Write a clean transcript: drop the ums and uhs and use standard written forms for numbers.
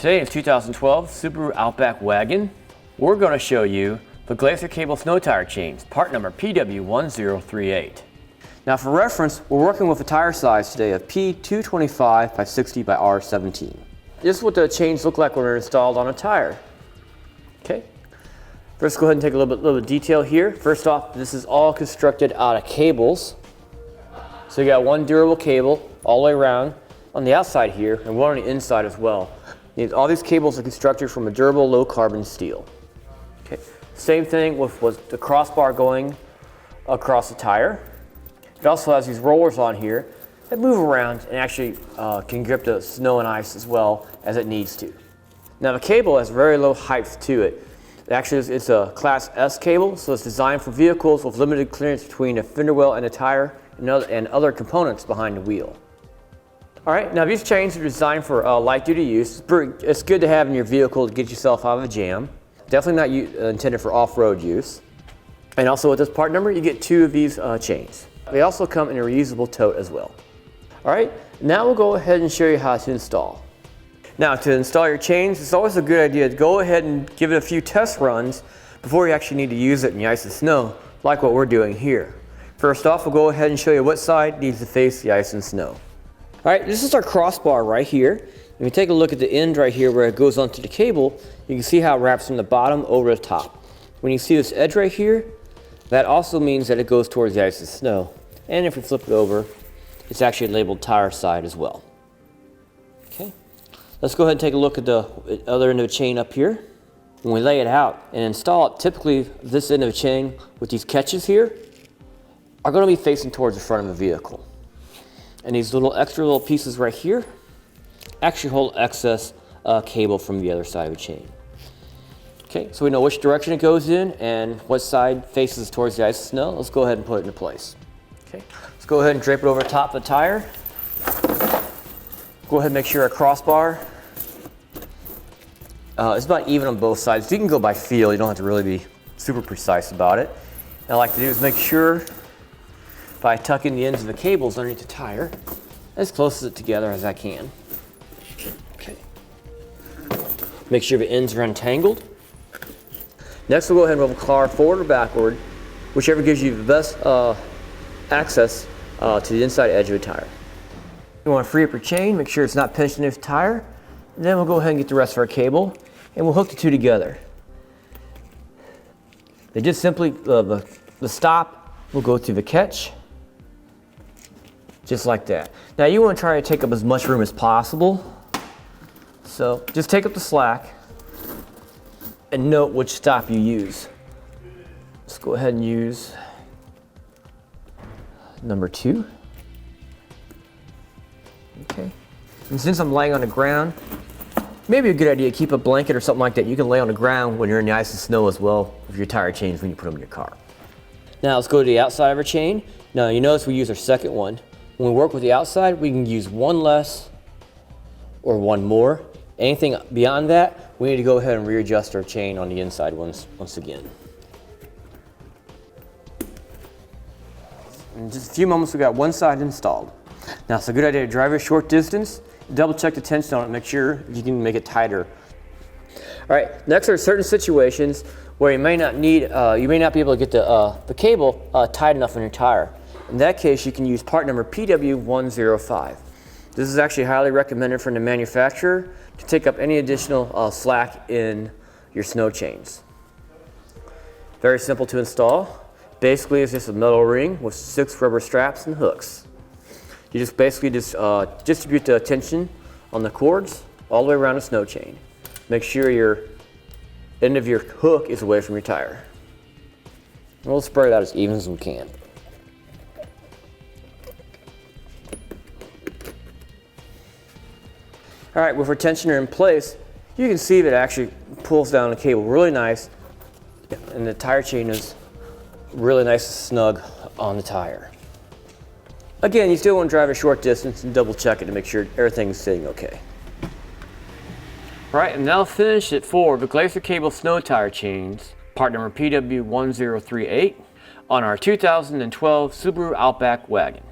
Today in 2012 Subaru Outback Wagon, we're going to show you the Glacier Cable snow tire chains, part number PW1038. Now for reference, we're working with a tire size today of P225 by 60 by R17. This is what the chains look like when they're installed on a tire. Okay. First, go ahead and take a little bit of detail here. First off, this is all constructed out of cables. So you got one durable cable all the way around on the outside here and one on the inside as well. All these cables are constructed from a durable low carbon steel. Okay. Same thing with the crossbar going across the tire. It also has these rollers on here that move around and actually can grip the snow and ice as well as it needs to. Now the cable has very low height to it. Actually, it's a Class S cable, so it's designed for vehicles with limited clearance between a fender well and a tire and other components behind the wheel. All right, now these chains are designed for light duty use. It's good to have in your vehicle to get yourself out of a jam. Definitely not intended for off-road use. And also with this part number, you get 2 of these chains. They also come in a reusable tote as well. All right, now we'll go ahead and show you how to install. Now to install your chains, it's always a good idea to go ahead and give it a few test runs before you actually need to use it in the ice and snow, like what we're doing here. First off, we'll go ahead and show you what side needs to face the ice and snow. All right, this is our crossbar right here. If you take a look at the end right here where it goes onto the cable, you can see how it wraps from the bottom over the top. When you see this edge right here, that also means that it goes towards the ice and snow. And if we flip it over, it's actually labeled tire side as well. Okay. Let's go ahead and take a look at the other end of the chain up here. When we lay it out and install it, typically this end of the chain with these catches here are going to be facing towards the front of the vehicle. And these extra little pieces right here actually hold excess cable from the other side of the chain. Okay, so we know which direction it goes in and what side faces towards the ice and snow. Let's go ahead and put it into place. Okay, let's go ahead and drape it over the top of the tire. Go ahead and make sure our crossbar is about even on both sides. You can go by feel, you don't have to really be super precise about it. And what I like to do is make sure by tucking the ends of the cables underneath the tire as close as it together as I can. Okay. Make sure the ends are untangled. Next we'll go ahead and roll the car forward or backward, whichever gives you the best access to the inside edge of the tire. You want to free up your chain, make sure it's not pinched into the tire, and then we'll go ahead and get the rest of our cable and we'll hook the 2 together. They just simply, the stop will go through the catch, just like that. Now you want to try to take up as much room as possible, so just take up the slack and note which stop you use. Let's go ahead and use number 2. Okay. And since I'm laying on the ground, maybe a good idea to keep a blanket or something like that you can lay on the ground when you're in the ice and snow as well with your tire chains when you put them in your car. Now let's go to the outside of our chain. Now you notice we use our second one. When we work with the outside, we can use one less or one more. Anything beyond that, we need to go ahead and readjust our chain on the inside once again. In just a few moments, we got one side installed. Now it's a good idea to drive a short distance, double check the tension on it, make sure you can make it tighter. All right, next are certain situations where you may not be able to get the cable tight enough on your tire. In that case, you can use part number PW105. This is actually highly recommended from the manufacturer to take up any additional slack in your snow chains. Very simple to install. Basically, it's just a metal ring with 6 rubber straps and hooks. You just basically distribute the tension on the cords all the way around the snow chain. Make sure your end of your hook is away from your tire. And we'll spread it out as even as we can. All right, with our tensioner in place, you can see that it actually pulls down the cable really nice, and the tire chain is really nice and snug on the tire. Again, you still want to drive a short distance and double check it to make sure everything's sitting okay. All right, and now finish it for the Glacier Cable snow tire chains, part number PW1038, on our 2012 Subaru Outback Wagon.